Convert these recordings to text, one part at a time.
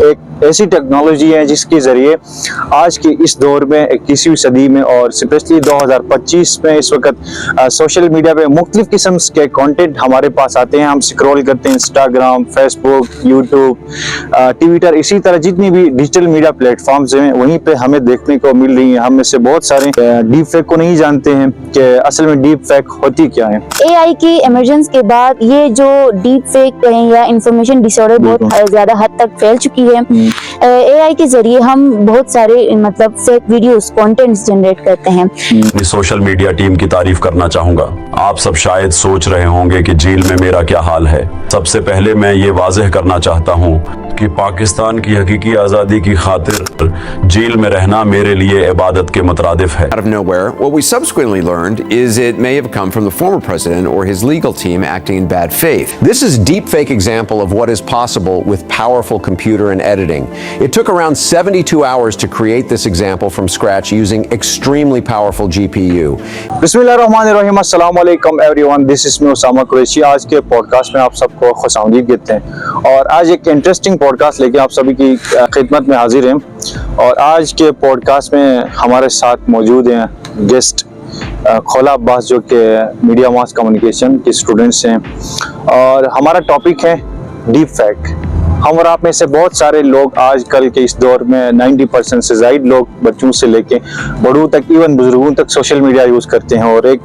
ایک ایسی ٹیکنالوجی ہے جس کے ذریعے آج کے اس دور میں 21ویں صدی میں اور اسپیشلی 2025 میں اس وقت سوشل میڈیا پہ مختلف قسم کے کانٹینٹ ہمارے پاس آتے ہیں. ہم سکرول کرتے ہیں انسٹاگرام، فیس بک، یوٹیوب، ٹویٹر، اسی طرح جتنی بھی ڈیجیٹل میڈیا پلیٹ فارمز ہیں وہیں پہ ہمیں دیکھنے کو مل رہی ہیں. ہم میں سے بہت سارے ڈیپ فیک کو نہیں جانتے ہیں کہ اصل میں ڈیپ فیک ہوتی کیا ہے. اے آئی کی ایمرجنس کے بعد یہ جو ڈیپ فیک کہیں یا انفارمیشن ڈس آرڈر بہت زیادہ حد تک پھیل چکی ہے. اے آئی کے ذریعے ہم بہت سارے مطلب فیک ویڈیوز کانٹینٹس جنریٹ کرتے ہیں. سوشل میڈیا ٹیم کی تعریف کرنا چاہوں گا. آپ سب شاید سوچ رہے ہوں گے کہ جیل میں میرا کیا حال ہے. سب سے پہلے میں یہ واضح کرنا چاہتا ہوں کہ پاکستان کی حقیقی آزادی کی خاطر جیل میں رہنا میرے لیے عبادت کے مترادف ہے. Out of nowhere, what we subsequently learned is it may have come from the former president or his legal team acting in bad faith. This is a deepfake example of what is possible with powerful computer and editing. It took around 72 hours to create this example from scratch using extremely powerful GPU. Bismillahirrahmanirrahim. Assalamu alaikum everyone. This is me Usama Qureshi. آج کے pod cost میں آپ سب کو خوش آمدید کہتے ہیں اور آج ایک انٹرسٹنگ پوڈ کاسٹ لے کے آپ سبھی کی خدمت میں حاضر ہیں. اور آج کے پوڈ کاسٹ میں ہمارے ساتھ موجود ہیں گیسٹ خولا عباس جو کہ میڈیا ماس کمیونیکیشن کے اسٹوڈنٹس ہیں اور ہمارا ٹاپک ہے ڈیپ فیک. ہم اور آپ میں سے بہت سارے لوگ آج کل کے اس دور میں 90% سے زائد لوگ بچوں سے لے کے بڑوں تک ایون بزرگوں تک سوشل میڈیا یوز کرتے ہیں اور ایک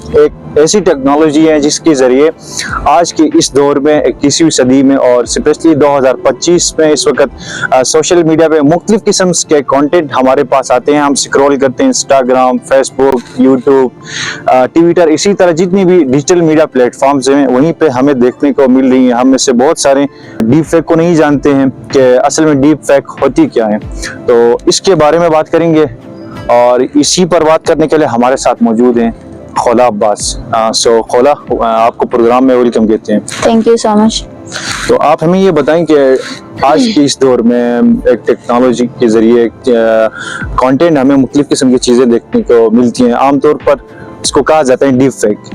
ایسی ٹیکنالوجی ہے جس کے ذریعے آج کے اس دور میں 21ویں صدی میں اور اسپیشلی 2025 میں اس وقت سوشل میڈیا پہ مختلف قسم کے کانٹینٹ ہمارے پاس آتے ہیں. ہم سکرول کرتے ہیں انسٹاگرام، فیس بک، یوٹیوب، ٹویٹر، اسی طرح جتنی بھی ڈیجیٹل میڈیا پلیٹ فارمز ہیں وہیں پہ ہمیں دیکھنے کو مل رہی ہیں. ہم میں سے بہت سارے ڈیپ فیک کو نہیں جانتے ہیں کہ اصل میں ڈیپ فیک ہوتی کیا ہے. تو اس کے بارے میں بات کریں گے اور اسی پر بات کرنے کے لیے ہمارے ساتھ موجود ہیں خولا عباس. سو خولا، آپ کو پروگرام میں ویلکم کہتے ہیں. تھینک یو سو مچ. تو آپ ہمیں یہ بتائیں کہ آج کے اس دور میں ایک ٹیکنالوجی کے ذریعے کانٹینٹ ہمیں مختلف قسم کی چیزیں دیکھنے کو ملتی ہیں. عام طور پر اس کو کہا جاتا ہے ڈیپ فیک.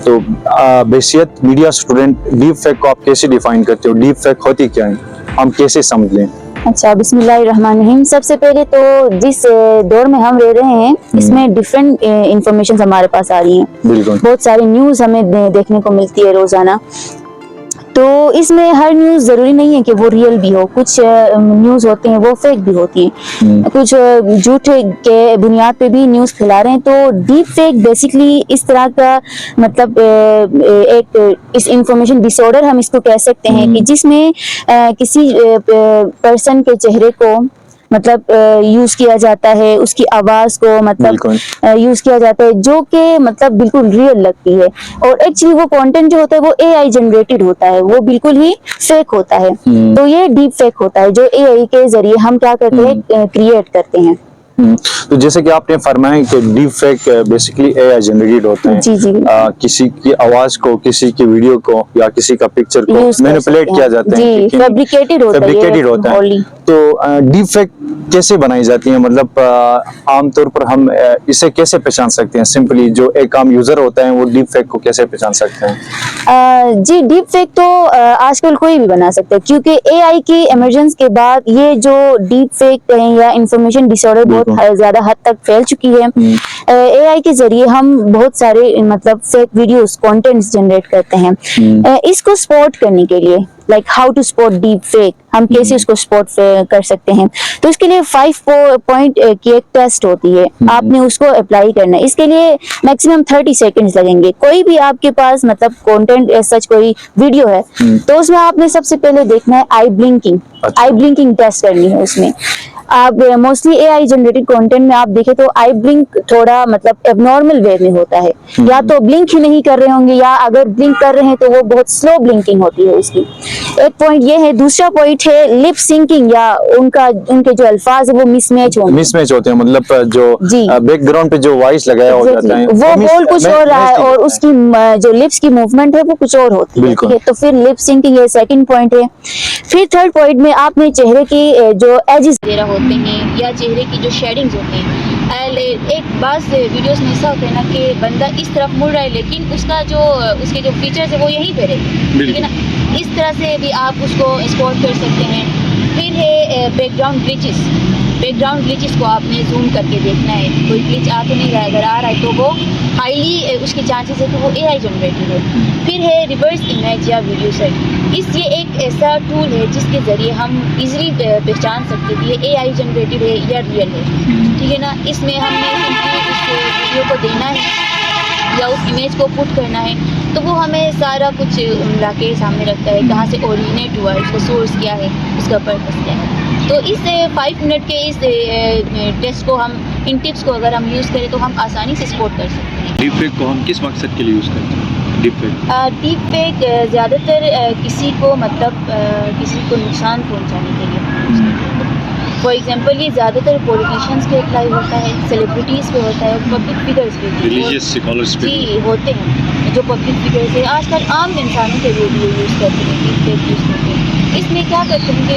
تو بحیثیت میڈیا اسٹوڈنٹ ڈیپ فیک کو آپ کیسے ڈیفائن کرتے ہو؟ ڈیپ فیک ہوتی کیا ہے؟ ہم کیسے سمجھ لیں؟ اچھا، بسم اللہ الرحمن الرحیم. سب سے پہلے تو جس دور میں ہم رہ رہے ہیں اس میں ڈفرینٹ انفارمیشن ہمارے پاس آ رہی ہیں. بالکل. بہت ساری نیوز ہمیں دیکھنے کو ملتی ہے روزانہ. تو اس میں ہر نیوز ضروری نہیں ہے کہ وہ ریئل بھی ہو. کچھ نیوز ہوتے ہیں وہ فیک بھی ہوتی ہیں. کچھ جھوٹ کے بنیاد پہ بھی نیوز پھیلا رہے ہیں. تو ڈیپ فیک بیسکلی اس طرح کا مطلب ایک اس انفارمیشن ڈس آرڈر ہم اس کو کہہ سکتے ہیں کہ جس میں کسی پرسن کے چہرے کو مطلب یوز کیا جاتا ہے، اس کی آواز کو مطلب یوز کیا جاتا ہے جو کہ مطلب بالکل ریئل لگتی ہے. اور ایکچولی وہ کانٹینٹ جو ہوتا ہے وہ اے آئی جنریٹڈ ہوتا ہے، وہ بالکل ہی فیک ہوتا ہے. تو یہ ڈیپ فیک ہوتا ہے جو اے آئی کے ذریعے ہم کیا کرتے ہیں، کریٹ کرتے ہیں. تو جیسے کہ آپ نے فرمایا کہ deep fake basically a I generated ہوتے ہیں. جی جی. کسی کی آواز کو، کسی کی ویڈیو کو یا کسی کا پکچر کو مینیپولیٹ کیا جاتا ہے. جی، فیبریکیٹڈ ہوتا ہے. تو ڈیپ فیک کیسے بنائی جاتی ہیں؟ مطلب عام طور پر ہم اسے کیسے پہچان سکتے ہیں؟ سمپلی جو ایک عام یوزر ہوتا ہے وہ ڈیپ فیک کو کیسے پہچان سکتے ہیں؟ جی، ڈیپ فیک تو آج کل کوئی بھی بنا سکتا ہے کیونکہ اے آئی کی ایمرجنس کے بعد یہ جو ڈیپ فیک کہیں یا انفارمیشن ڈس آرڈر بہت زیادہ حد تک پھیل چکی ہے. اے آئی کے ذریعے ہم بہت سارے مطلب فیک ویڈیوز کانٹینٹس جنریٹ کرتے ہیں. اس کو سپورٹ کرنے کے لیے like how to support deepfake, ہم کیسے اس کو سپورٹ کر سکتے ہیں. تو اس کے لیے 5 پوائنٹ کی ایک ٹیسٹ ہوتی ہے. آپ نے اس کو اپلائی کرنا ہے. اس کے لیے میکسیمم 30 سیکنڈز لگیں گے. کوئی بھی آپ کے پاس مطلب کانٹینٹ سچ کوئی ویڈیو ہے تو اس میں آپ نے سب سے پہلے دیکھنا ہے آئی بلنکنگ ٹیسٹ کرنی ہے. اس میں آپ موسٹلی اے آئی جنریٹڈ کانٹینٹ میں آپ دیکھیں تو آئی بلنک تھوڑا مطلب اب نارمل وے میں ہوتا ہے. یا تو بلنک ہی نہیں کر رہے ہوں گے یا اگر بلنک کر رہے ہیں تو وہ بہت سلو بلنکنگ ہوتی ہے اس کی. ایک پوائنٹ یہ ہے. دوسرا پوائنٹ ہے لپ سنکنگ یا ان کے جو الفاظ ہیں وہ مس میچ ہوتے ہیں. مطلب جو بیک گراؤنڈ پہ جو وائس لگایا ہو جاتا ہے وہ بول کچھ اور رہا ہے اور اس کی جو لپس کی موومنٹ ہے وہ کچھ اور ہوتی ہے. تو پھر لپ سنکنگ یہ سیکنڈ پوائنٹ ہے. پھر تھرڈ پوائنٹ میں آپ نے چہرے کی جو ایجز وغیرہ ہوتے ہیں یا چہرے کی جو شیڈنگز ہوتے ہیں. ایک بعض ویڈیوز میں ایسا ہوتا ہے نا کہ بندہ اس طرف مڑ رہا ہے لیکن اس کے جو فیچرز ہے وہ یہیں پہ رہے. لیکن اس طرح سے بھی آپ اس کو اسپاٹ کر سکتے ہیں. پھر ہے بیک گراؤنڈ گلیچز کو آپ نے زوم کر کے دیکھنا ہے، کوئی گلیچ آ تو نہیں رہا ہے، اگر آ رہا ہے تو وہ ہائیلی اس کے چانسز ہے کہ وہ اے آئی جنریٹڈ ہے۔ پھر ہے ریورس امیج یا ویڈیو سیٹ، یہ ایک ایسا ٹول ہے جس کے ذریعے ہم ایزیلی پہچان سکتے کہ یہ اے آئی جنریٹڈ ہے یا ریئل ہے، ٹھیک ہے نا۔ اس میں ہم نے اس ویڈیو کو دینا ہے یا اس امیج کو پٹ کرنا ہے تو وہ ہمیں سارا کچھ لا کے سامنے رکھتا ہے، کہاں سے اوریجنیٹ ہوا ہے، اس کا سورس کیا ہے، اس کا پرپس کیا ہے۔ تو اس 5 منٹ کے اس ٹیسٹ کو ہم ان ٹپس کو اگر ہم یوز کریں تو ہم آسانی سے سپورٹ کر سکتے ہیں۔ ڈیپ فیک کو ہم کس مقصد کے لیے یوز کرتے ہیں؟ ڈیپ فیک زیادہ تر کسی کو کسی کو نقصان پہنچانے کے لیے، فار ایگزامپل یہ زیادہ تر پولیٹیشینس پہ اپلائی ہوتا ہے، سیلیبریٹیز پہ ہوتا ہے، پبلک فگرس پہ، ریلیجیس اسکالرس پہ جی ہوتے ہیں جو پبلک فگرس ہیں۔ آج کل عام انسانوں کے لیے بھی یوز کرتے ہیں، ڈیپ فیک یوز کرتے ہیں۔ اس میں کیا کرتے ہیں کہ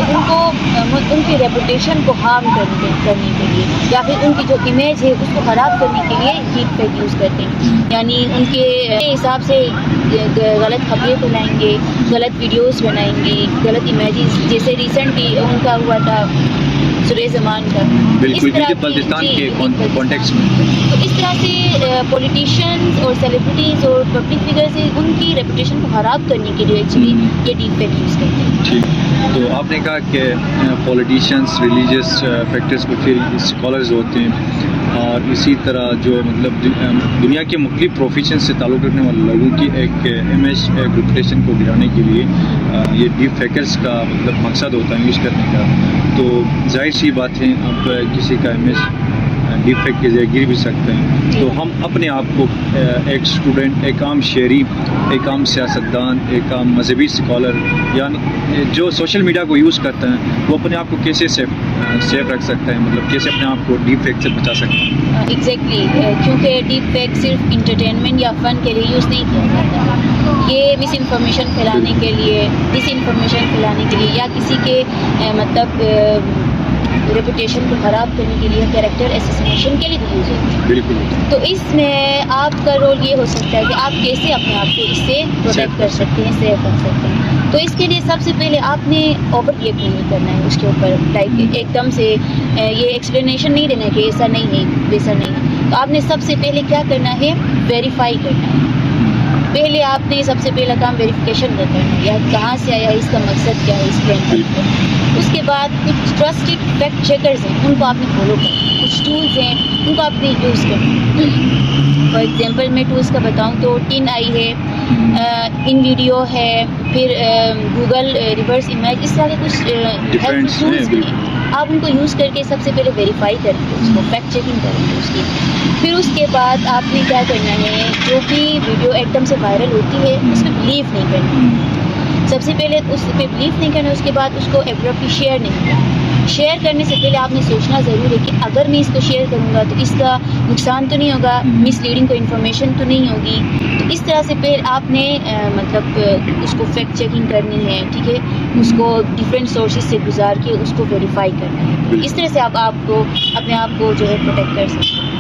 ان کی ریپوٹیشن کو ہارم کرنے کے لیے یا پھر ان کی جو امیج ہے اس کو خراب کرنے کے لیے ڈیپ فیک یوز کرتے ہیں، یعنی ان کے حساب سے غلط خبریں پھیلائیں گے، غلط ویڈیوز بنائیں گے، غلط امیجز، جیسے ریسنٹلی ان کا ہوا تھا سریش زمان کا، بالکل اس طرح کیونکہ پاکستان جی، کے کانٹیکس میں تو اس طرح سے پولیٹیشینز اور سیلیبریٹیز اور پبلک فگرز ہیں، ان کی ریپوٹیشن کو خراب کرنے کے لیے ایکچولی یہ ڈیپ فیک یوز کرتے ہیں۔ ٹھیک، تو آپ نے کہا کہ پولیٹیشینس ریلیجیس فیکٹرز پہ پھر اسکالرز ہوتے ہیں، اور اسی طرح جو مطلب دنیا کے مختلف پروفیشن سے تعلق رکھنے والے لوگوں کی ایک امیج ریپوٹیشن کو گرانے کے لیے یہ ڈیپ فیکرز کا مطلب مقصد ہوتا ہے یوز کرنے کا۔ تو ظاہر سی بات ہے اب کسی کا امیج ڈیپ فیک کے ذریعے گر بھی سکتے ہیں، تو ہم اپنے آپ کو ایک اسٹوڈنٹ، ایک عام شہری، ایک عام سیاستدان، ایک عام مذہبی اسکالر، یعنی جو سوشل میڈیا کو یوز کرتا ہے وہ اپنے آپ کو کیسے سیف رکھ سکتا ہے، مطلب کیسے اپنے آپ کو ڈیپ فیک سے بچا سکتا ہے؟ ایگزیکٹلی، کیونکہ ڈیپ فیک صرف انٹرٹینمنٹ یا فن کے لیے یوز نہیں کیا جاتا، یہ مس انفارمیشن پھیلانے کے لیے، ڈس انفارمیشن پھیلانے کے لیے، یا کسی کے مطلب ریپوٹیشن کو خراب کرنے کے لیے، کیریکٹر اسیسینیشن کے لیے بھی یوز ہوتی ہے۔ بالکل۔ تو اس میں آپ کا رول یہ ہو سکتا ہے کہ آپ کیسے اپنے آپ کو اس سے پروٹیکٹ کر سکتے ہیں، سیف کر سکتے ہیں۔ تو اس کے لیے سب سے پہلے آپ نے اوور ریئیکٹ نہیں کرنا ہے اس کے اوپر، لائک ایک دم سے یہ ایکسپلینیشن نہیں دینا ہے کہ ایسا نہیں ہے ویسا نہیں ہے۔ تو آپ نے سب سے پہلے کیا کرنا ہے، ویریفائی کرنا ہے۔ پہلے آپ نے سب سے پہلا کام ویریفیکیشن کا کرنا ہے، یا کہاں سے آیا، اس کا مقصد کیا ہے، اس کے اس کے بعد کچھ ٹرسٹڈ فیکٹ چیکرز ہیں، ان کو آپ نے فالو کرنا، کچھ ٹولز ہیں ان کو آپ نے یوز کرنا۔ فار ایگزامپل میں ٹولز کا بتاؤں تو ٹین آئی ہے، ان ویڈیو ہے، پھر گوگل ریورس امیج، اس طرح کے کچھ ہیلپ ٹولز بھی ہیں۔ آپ ان کو یوز کر کے سب سے پہلے ویریفائی کریں گے اس کو، فیکٹ چیکنگ کریں گے اس کی۔ پھر اس کے بعد آپ نے کیا کرنا ہے، جو بھی ویڈیو ایک دم سے وائرل ہوتی ہے اس پہ بلیو نہیں کرنا، سب سے پہلے اس پہ بلیو نہیں کرنا، اس کے بعد اس کو ایبرپٹلی شیئر نہیں کرنا۔ شیئر کرنے سے پہلے آپ نے سوچنا ضرور ہے کہ اگر میں اس کو شیئر کروں گا تو اس کا نقصان تو نہیں ہوگا، مس لیڈنگ کوئی انفارمیشن تو نہیں ہوگی۔ تو اس طرح سے پھر آپ نے مطلب اس کو فیکٹ چیکنگ کرنی ہے، ٹھیک ہے، اس کو ڈفرینٹ سورسز سے گزار کے اس کو ویریفائی کرنا ہے۔ اس طرح سے آپ کو اپنے آپ کو جو ہے پروٹیکٹ کر سکتے ہیں۔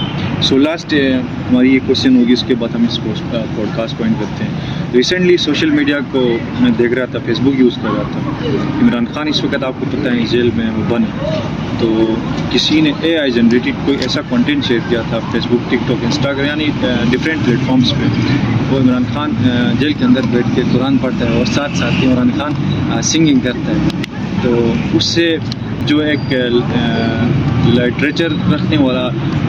سو لاسٹ ہماری یہ کوشچن ہوگی، اس کے بعد ہم اس کو پوڈ کاسٹ پوائنٹ کرتے ہیں۔ ریسنٹلی سوشل میڈیا کو میں دیکھ رہا تھا، فیس بک یوز کر رہا تھا، عمران خان اس وقت آپ کو پتہ ہے جیل میں وہ بند، تو کسی نے اے آئی جنریٹڈ کوئی ایسا کنٹینٹ شیئر کیا تھا فیس بک، ٹک ٹاک، انسٹاگرام، یعنی ڈفرینٹ پلیٹ فارمس پہ۔ وہ عمران خان جیل کے اندر بیٹھ کے قرآن پڑھتا ہے اور ساتھ ساتھ عمران خان سنگنگ کرتا ہے، تو اس سے جو ایک لٹریچر رکھنے والا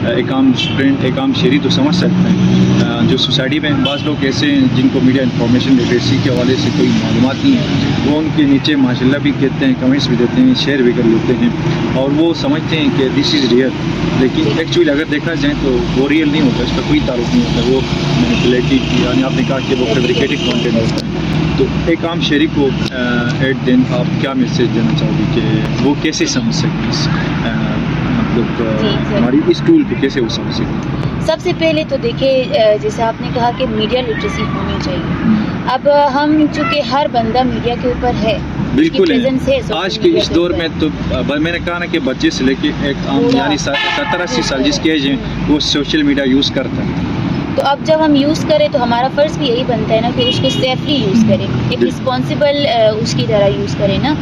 ایک عام اسٹوڈنٹ، ایک عام شہری تو سمجھ سکتا ہے۔ جو سوسائٹی میں بعض لوگ ایسے ہیں جن کو میڈیا انفارمیشن لٹریسی کے حوالے سے کوئی معلومات نہیں ہے، وہ ان کے نیچے ماشاء اللہ بھی کہتے ہیں، کمنٹس بھی دیتے ہیں، شیئر بھی کر لیتے ہیں، اور وہ سمجھتے ہیں کہ دس از ریئل، لیکن ایکچولی اگر دیکھا جائے تو وہ ریئل نہیں ہوتا، اس کا کوئی تعلق نہیں ہوتا، وہ مینیپولیٹڈ، یعنی آپ نے کہا کہ وہ فیبریکیٹڈ کانٹینٹ ہوتا ہے۔ تو ایک عام شہری کو ایٹ دین آپ کیا میسیج دینا چاہو گے کہ وہ کیسے سمجھ سکیں اس مطلب ہماری اس ٹول کو کیسے وہ سمجھ سکیں؟ سب سے پہلے تو دیکھیں، جیسے آپ نے کہا کہ میڈیا لٹریسی ہونی چاہیے۔ اب ہم چونکہ ہر بندہ میڈیا کے اوپر ہے، بالکل ہے آج کے اس دور میں، تو میں نے کہا نا کہ بچے سے لے کے ایک عام یعنی 70-80 سال جس کی ایج ہے وہ سوشل میڈیا یوز کرتا ہے۔ تو اب جب ہم یوز کریں تو ہمارا فرض بھی یہی بنتا ہے نا کہ اس کو سیفلی یوز کریں، ایک رسپانسیبل اس کی طرح یوز کریں نا۔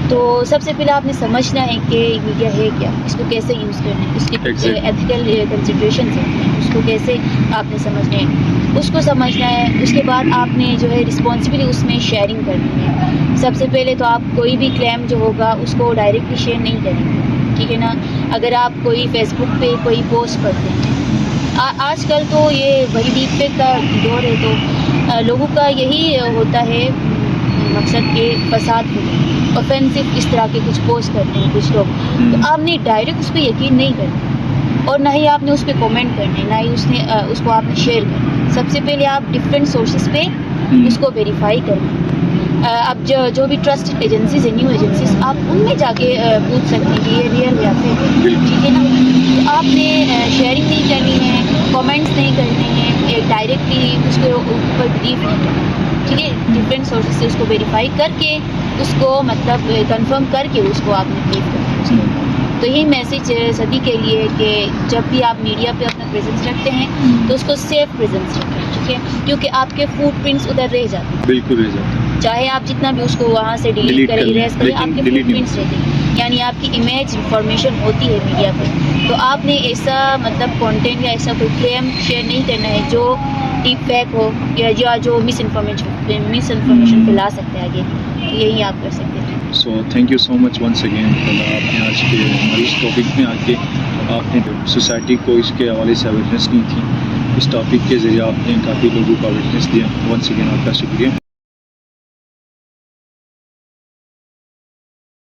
تو سب سے پہلے آپ نے سمجھنا ہے کہ میڈیا ہے کیا, اس کو کیسے یوز کرنا ہے, اس کے Exactly. ایتھیکل کنسیڈریشنز ہیں, اس کو کیسے آپ نے سمجھنا ہے, اس کو سمجھنا ہے. اس کے بعد آپ نے جو ہے رسپانسبلی اس میں شیئرنگ کرنی ہے. سب سے پہلے تو آپ کوئی بھی کلیم جو ہوگا اس کو ڈائریکٹلی شیئر نہیں کریں گے, ٹھیک ہے نا. اگر آپ کوئی فیس بک پہ کوئی پوسٹ کرتے ہیں, آج کل تو یہ وہی ڈیپ فیک کا دور ہے, تو لوگوں کا یہی ہوتا ہے مقصد کہ فساد ہو, اوفینسو اس طرح کے کچھ پوسٹ کرتے ہیں کچھ لوگ. تو آپ نے ڈائریکٹ اس پہ یقین نہیں کرنا, اور نہ ہی آپ نے اس پہ کومنٹ کرنے, نہ ہی اس کو آپ نے شیئر کرنا. سب سے پہلے آپ ڈفرینٹ سورسز پہ اس کو ویریفائی کریں. اب جو بھی ٹرسٹڈ ایجنسیز ہیں, نیو ایجنسیز, آپ ان میں جا کے پوچھ سکتے ہیں کہ یہ ریئل یا فیک ہے, ٹھیک ہے نا. تو آپ نے شیئرنگ نہیں کرنی ہے, کامنٹس نہیں کرنے ہیں, ڈائریکٹلی اس کے اوپر بلیو نہیں کرنا, ٹھیک ہے. ڈفرینٹ سورسز سے اس کو ویریفائی کر کے اس کو مطلب کنفرم کر کے اس کو آپ نے بلیو کرنا ہے. تو یہی میسج ہے سبھی کے لیے کہ جب بھی آپ میڈیا پہ اپنا پریزنس رکھتے ہیں تو اس کو سیف پریزنس رکھیں, ٹھیک ہے, کیونکہ آپ کے فوٹ پرنٹس ادھر رہ جاتے ہیں. بالکل رہ جاتا ہے. چاہے آپ جتنا بھی اس کو وہاں سے ڈیلیٹ Delete کریں, کر لیں, اریز کریں, لیکن آپ کے delete فوٹ نہیں پرنٹس رہتے ہیں, یعنی آپ کی امیج انفارمیشن ہوتی ہے میڈیا پہ. تو آپ نے ایسا مطلب کانٹینٹ یا ایسا کوئی کلیم شیئر نہیں کرنا ہے جو ڈیپ فیک ہو یا جو مس انفارمیشن پھیلا سکتے ہیں آگے. تو یہی آپ کر سکتے ہیں. So thank you so much once again. آپ نے آج کے ہمارے اس ٹاپک میں آ کے آپ نے سوسائٹی کو اس کے حوالے سے اویئرنیس کی تھی. اس ٹاپک کے ذریعے آپ نے کافی لوگوں کو اویئرنیس دیا. ونس اگین آپ کا شکریہ.